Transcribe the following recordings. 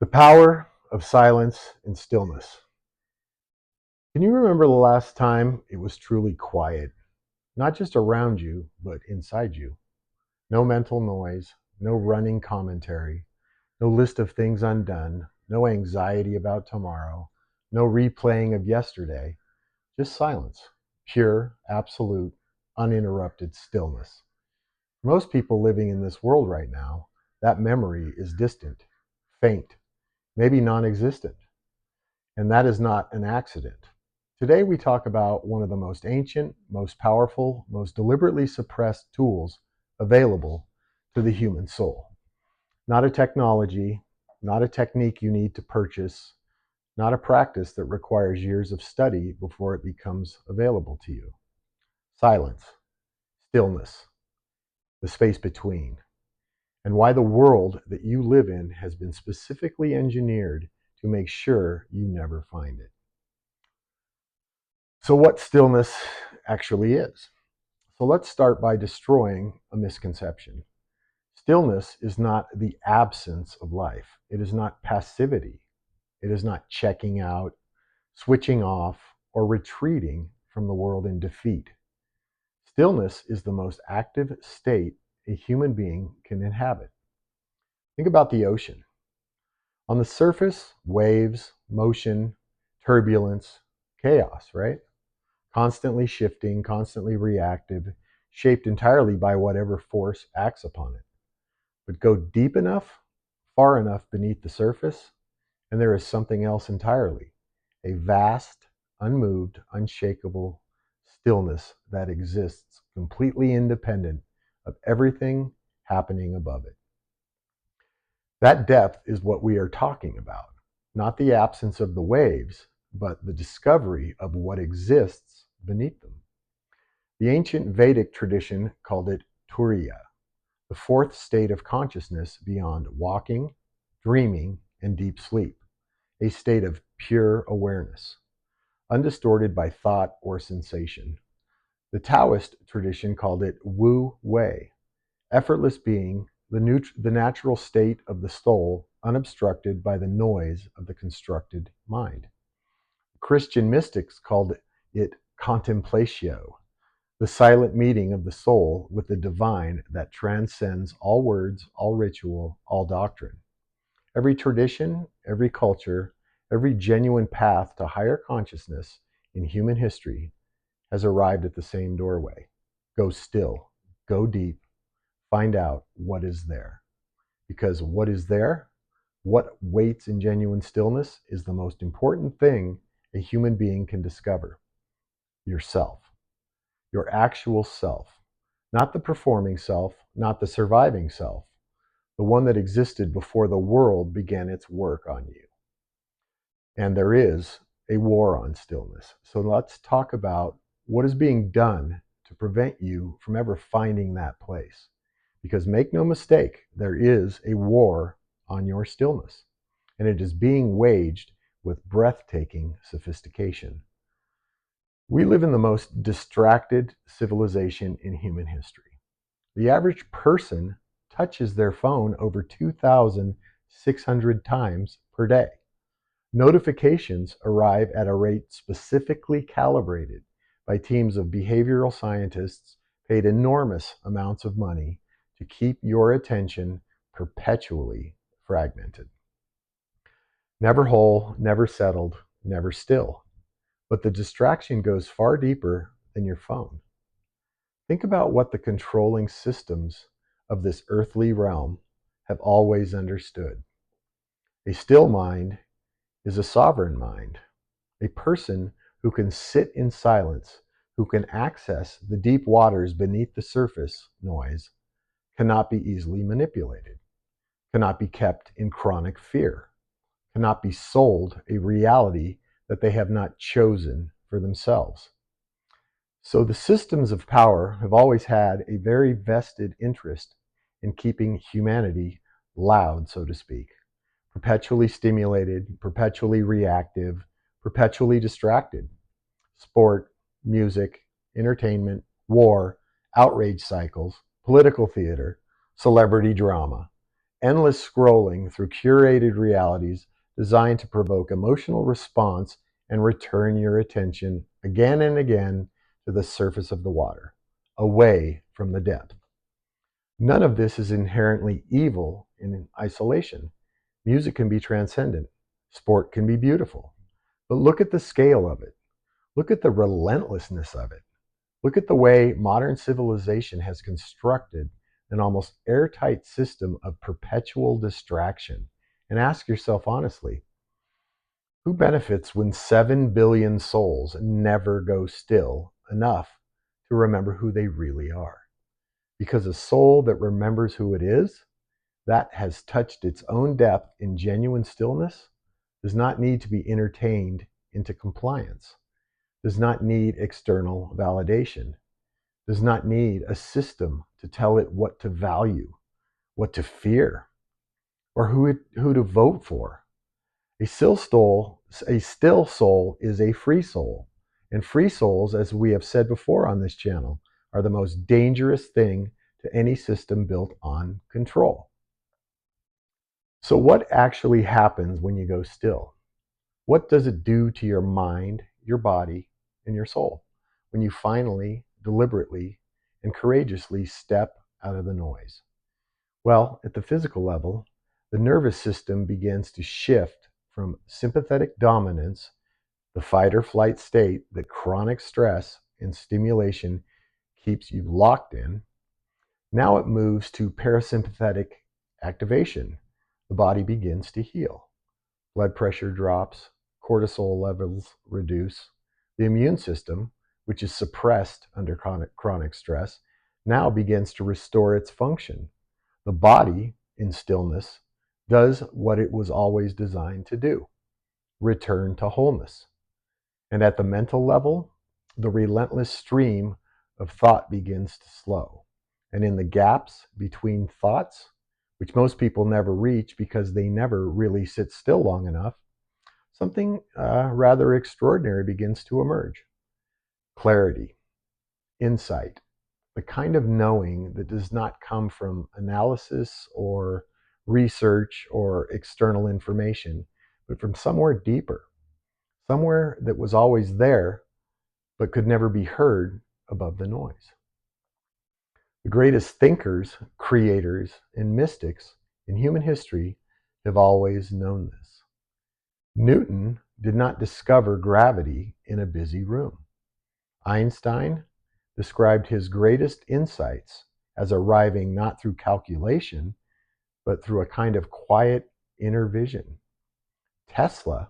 The power of silence and stillness. Can you remember the last time it was truly quiet? Not just around you, but inside you. No mental noise, no running commentary, no list of things undone, no anxiety about tomorrow, no replaying of yesterday, just silence. Pure, absolute, uninterrupted stillness. For most people living in this world right now, that memory is distant, faint, maybe non existent. And that is not an accident. Today, we talk about one of the most ancient, most powerful, most deliberately suppressed tools available to the human soul. Not a technology, not a technique you need to purchase, not a practice that requires years of study before it becomes available to you. Silence, stillness, the space between, and why the world that you live in has been specifically engineered to make sure you never find it. So, what stillness actually is. So, let's start by destroying a misconception. Stillness is not the absence of life, it is not passivity, it is not checking out, switching off, or retreating from the world in defeat. Stillness is the most active state a human being can inhabit. Think about the ocean. On the surface, waves, motion, turbulence, chaos, right? Constantly shifting, constantly reactive, shaped entirely by whatever force acts upon it. But go deep enough, far enough beneath the surface, and there is something else entirely, a vast, unmoved, unshakable stillness that exists completely independent of everything happening above it. That depth is what we are talking about, not the absence of the waves, but the discovery of what exists beneath them. The ancient Vedic tradition called it Turiya, the fourth state of consciousness beyond walking, dreaming, and deep sleep, a state of pure awareness, undistorted by thought or sensation. The Taoist tradition called it Wu Wei, effortless being, the natural state of the soul, unobstructed by the noise of the constructed mind. Christian mystics called it contemplatio, the silent meeting of the soul with the divine that transcends all words, all ritual, all doctrine. Every tradition, every culture, every genuine path to higher consciousness in human history has arrived at the same doorway. Go still, go deep, find out what is there. Because what is there, what waits in genuine stillness, is the most important thing a human being can discover. Yourself. Your actual self, not the performing self, not the surviving self, the one that existed before the world began its work on you. And there is a war on stillness. So let's talk about what is being done to prevent you from ever finding that place. Because make no mistake, there is a war on your stillness, and it is being waged with breathtaking sophistication. We live in the most distracted civilization in human history. The average person touches their phone over 2,600 times per day. Notifications arrive at a rate specifically calibrated by teams of behavioral scientists paid enormous amounts of money to keep your attention perpetually fragmented. Never whole, never settled, never still. But the distraction goes far deeper than your phone. Think about what the controlling systems of this earthly realm have always understood. A still mind is a sovereign mind, a person who can sit in silence, who can access the deep waters beneath the surface noise, cannot be easily manipulated, cannot be kept in chronic fear, cannot be sold a reality that they have not chosen for themselves. So the systems of power have always had a very vested interest in keeping humanity loud, so to speak, perpetually stimulated, perpetually reactive, perpetually distracted. Sport, music, entertainment, war, outrage cycles, political theater, celebrity drama, endless scrolling through curated realities designed to provoke emotional response and return your attention again and again to the surface of the water, away from the depth. None of this is inherently evil in isolation. Music can be transcendent. Sport can be beautiful. But look at the scale of it. Look at the relentlessness of it. Look at the way modern civilization has constructed an almost airtight system of perpetual distraction. And ask yourself honestly, who benefits when 7 billion souls never go still enough to remember who they really are? Because a soul that remembers who it is, that has touched its own depth in genuine stillness, does not need to be entertained into compliance, does not need external validation, does not need a system to tell it what to value, what to fear, or who to vote for. A still soul is a free soul. And free souls, as we have said before on this channel, are the most dangerous thing to any system built on control. So what actually happens when you go still? What does it do to your mind, your body, and your soul when you finally, deliberately, and courageously step out of the noise? Well, at the physical level, the nervous system begins to shift from sympathetic dominance, the fight or flight state that chronic stress and stimulation keeps you locked in. Now it moves to parasympathetic activation. The body begins to heal. Blood pressure drops, cortisol levels reduce. The immune system, which is suppressed under chronic stress, now begins to restore its function. The body, in stillness, does what it was always designed to do: return to wholeness. And at the mental level, the relentless stream of thought begins to slow. And in the gaps between thoughts, which most people never reach because they never really sit still long enough, something rather extraordinary begins to emerge. Clarity, insight, the kind of knowing that does not come from analysis or research or external information, but from somewhere deeper, somewhere that was always there, but could never be heard above the noise. The greatest thinkers, creators, and mystics in human history have always known this. Newton did not discover gravity in a busy room. Einstein described his greatest insights as arriving not through calculation, but through a kind of quiet inner vision. Tesla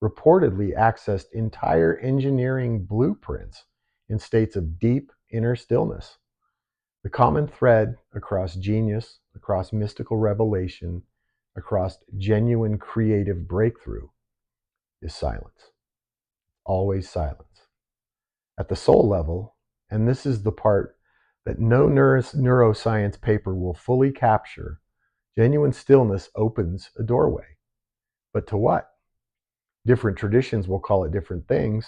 reportedly accessed entire engineering blueprints in states of deep inner stillness. The common thread across genius, across mystical revelation, across genuine creative breakthrough is silence. Always silence. At the soul level, and this is the part that no neuroscience paper will fully capture, genuine stillness opens a doorway. But to what? Different traditions will call it different things.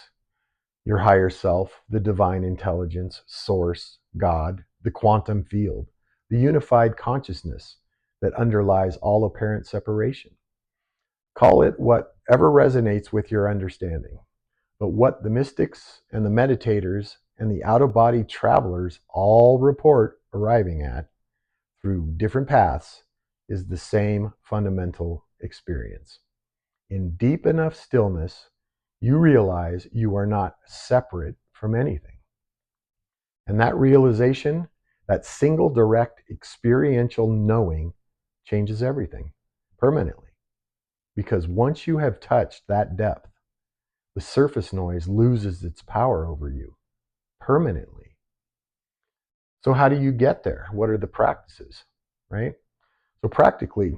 Your higher self, the divine intelligence, source, God, the quantum field, the unified consciousness that underlies all apparent separation. Call it whatever resonates with your understanding. But what the mystics and the meditators and the out-of-body travelers all report arriving at through different paths is the same fundamental experience. In deep enough stillness, you realize you are not separate from anything. And that realization, that single direct experiential knowing, changes everything permanently. Because once you have touched that depth, the surface noise loses its power over you permanently. So how do you get there? What are the practices, right? So practically,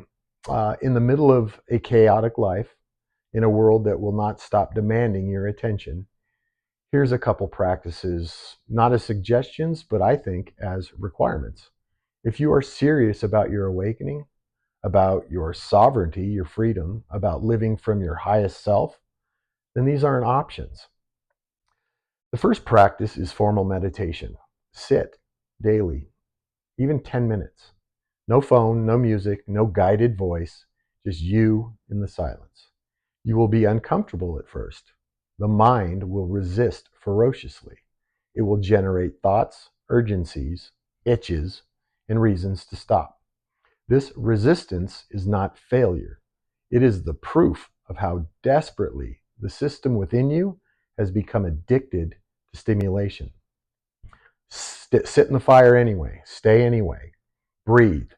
in the middle of a chaotic life, in a world that will not stop demanding your attention, here's a couple practices, not as suggestions, but I think as requirements. If you are serious about your awakening, about your sovereignty, your freedom, about living from your highest self, then these aren't options. The first practice is formal meditation. Sit daily, even 10 minutes. No phone, no music, no guided voice, just you in the silence. You will be uncomfortable at first. The mind will resist ferociously. It will generate thoughts, urgencies, itches, and reasons to stop. This resistance is not failure. It is the proof of how desperately the system within you has become addicted to stimulation. Sit in the fire anyway. Stay anyway. Breathe.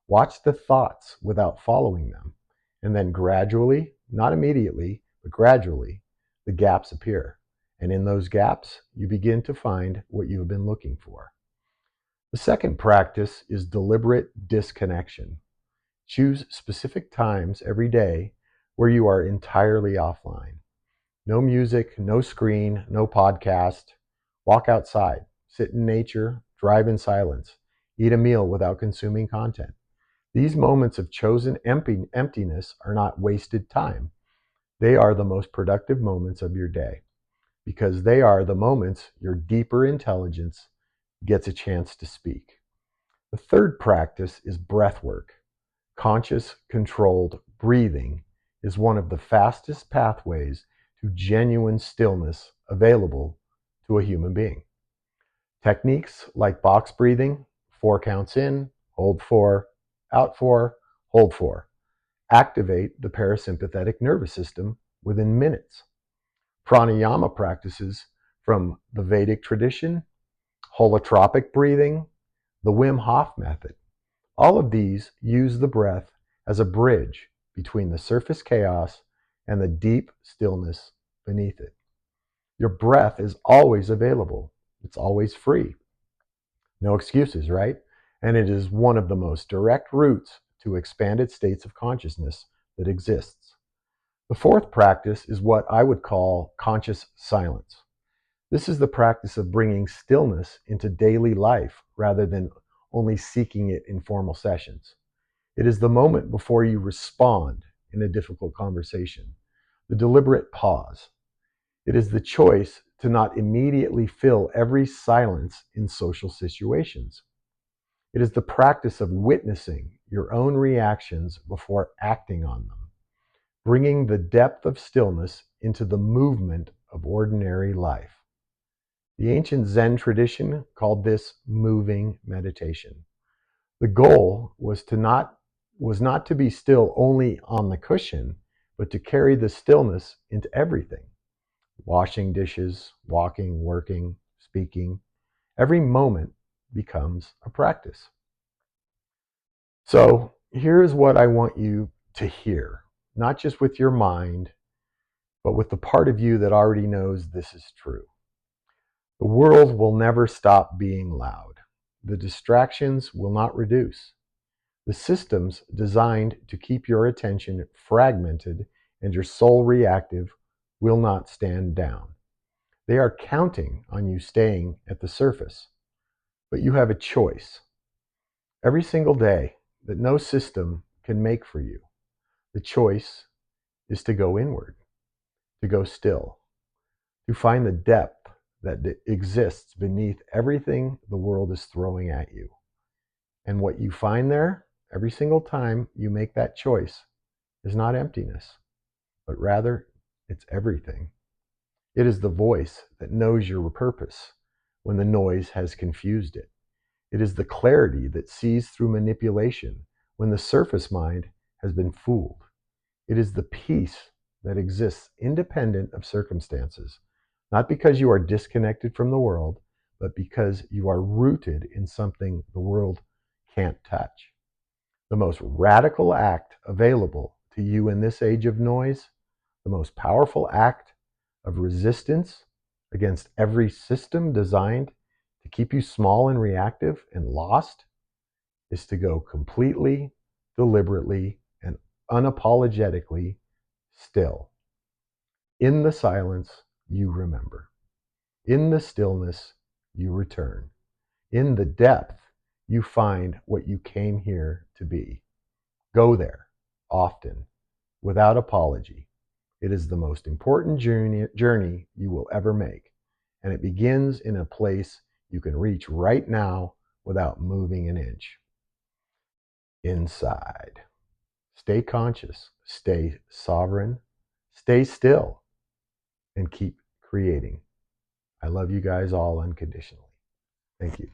Watch the thoughts without following them. And then gradually, not immediately, but gradually, the gaps appear. And in those gaps, you begin to find what you have been looking for. The second practice is deliberate disconnection. Choose specific times every day where you are entirely offline. No music, no screen, no podcast. Walk outside, sit in nature, drive in silence, eat a meal without consuming content. These moments of chosen emptiness are not wasted time. They are the most productive moments of your day because they are the moments your deeper intelligence gets a chance to speak. The third practice is breath work. Conscious, controlled breathing is one of the fastest pathways to genuine stillness available to a human being. Techniques like box breathing, 4 counts in, hold 4, out 4, hold 4, activate the parasympathetic nervous system within minutes. Pranayama practices from the Vedic tradition, holotropic breathing, the Wim Hof method. All of these use the breath as a bridge between the surface chaos and the deep stillness beneath it. Your breath is always available. It's always free. No excuses, right? And it is one of the most direct routes to expanded states of consciousness that exists. The fourth practice is what I would call conscious silence. This is the practice of bringing stillness into daily life rather than only seeking it in formal sessions. It is the moment before you respond in a difficult conversation, the deliberate pause. It is the choice to not immediately fill every silence in social situations. It is the practice of witnessing your own reactions before acting on them, bringing the depth of stillness into the movement of ordinary life. The ancient Zen tradition called this moving meditation. The goal was not to be still only on the cushion, but to carry the stillness into everything. Washing dishes, walking, working, speaking. Every moment becomes a practice. So here's what I want you to hear, not just with your mind, but with the part of you that already knows this is true. The world will never stop being loud. The distractions will not reduce. The systems designed to keep your attention fragmented and your soul reactive will not stand down. They are counting on you staying at the surface. But you have a choice every single day that no system can make for you. The choice is to go inward, to go still, to find the depth that exists beneath everything the world is throwing at you. And what you find there, every single time you make that choice, is not emptiness, but rather it's everything. It is the voice that knows your purpose when the noise has confused it. It is the clarity that sees through manipulation when the surface mind has been fooled. It is the peace that exists independent of circumstances, not because you are disconnected from the world, but because you are rooted in something the world can't touch. The most radical act available to you in this age of noise, the most powerful act of resistance against every system designed to keep you small and reactive and lost, is to go completely, deliberately, and unapologetically still. In the silence, you remember. In the stillness, you return. In the depth, you find what you came here to be. Go there, often, without apology. It is the most important journey you will ever make, and it begins in a place you can reach right now without moving an inch. inside. Stay conscious, stay sovereign, stay still, and keep creating. I love you guys all unconditionally. Thank you.